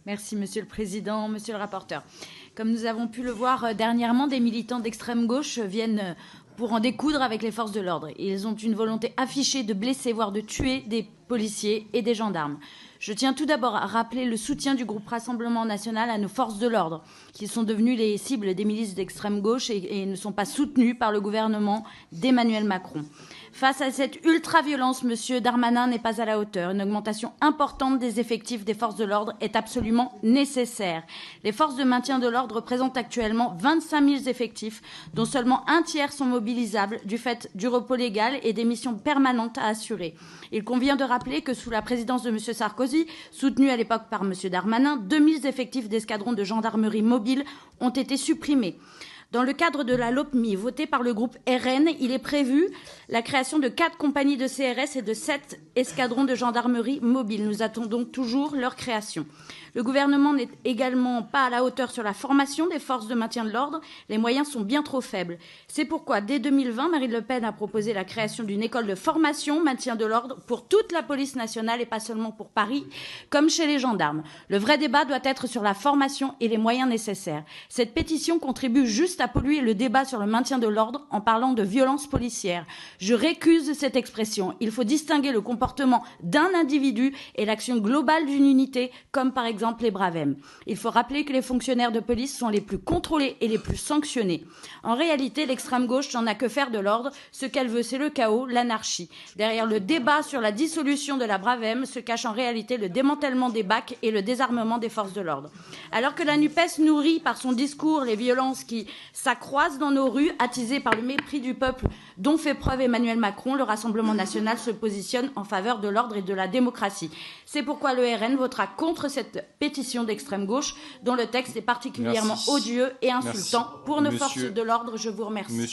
Merci, Monsieur le Président, Monsieur le rapporteur. Comme nous avons pu le voir dernièrement, des militants d'extrême gauche viennent pour en découdre avec les forces de l'ordre. Ils ont une volonté affichée de blesser, voire de tuer des policiers et des gendarmes. Je tiens tout d'abord à rappeler le soutien du groupe Rassemblement National à nos forces de l'ordre, qui sont devenues les cibles des milices d'extrême gauche et ne sont pas soutenues par le gouvernement d'Emmanuel Macron. Face à cette ultra-violence, M. Darmanin n'est pas à la hauteur. Une augmentation importante des effectifs des forces de l'ordre est absolument nécessaire. Les forces de maintien de l'ordre représentent actuellement 25 000 effectifs, dont seulement un tiers sont mobilisables du fait du repos légal et des missions permanentes à assurer. Il convient de rappeler que sous la présidence de M. Sarkozy, soutenu à l'époque par M. Darmanin, 2000 effectifs d'escadrons de gendarmerie mobile ont été supprimés. Dans le cadre de la LOPMI votée par le groupe RN, il est prévu la création de 4 compagnies de CRS et de 7 escadrons de gendarmerie mobile. Nous attendons toujours leur création. Le gouvernement n'est également pas à la hauteur sur la formation des forces de maintien de l'ordre. Les moyens sont bien trop faibles. C'est pourquoi, dès 2020, Marine Le Pen a proposé la création d'une école de formation maintien de l'ordre pour toute la police nationale et pas seulement pour Paris, comme chez les gendarmes. Le vrai débat doit être sur la formation et les moyens nécessaires. Cette pétition contribue juste à polluer le débat sur le maintien de l'ordre en parlant de violence policière. Je récuse cette expression. Il faut distinguer le comportement d'un individu et l'action globale d'une unité, comme par exemple les Bravem. Il faut rappeler que les fonctionnaires de police sont les plus contrôlés et les plus sanctionnés. En réalité, l'extrême gauche n'en a que faire de l'ordre. Ce qu'elle veut, c'est le chaos, l'anarchie. Derrière le débat sur la dissolution de la Bravem se cache en réalité le démantèlement des BAC et le désarmement des forces de l'ordre. Alors que la NUPES nourrit par son discours les violences qui s'accroissent dans nos rues, attisées par le mépris du peuple dont fait preuve Emmanuel Macron, le Rassemblement national se positionne en faveur de l'ordre et de la démocratie. C'est pourquoi le RN votera contre cette pétition d'extrême gauche, dont le texte est particulièrement odieux et insultant. Pour nos forces de l'ordre, je vous remercie.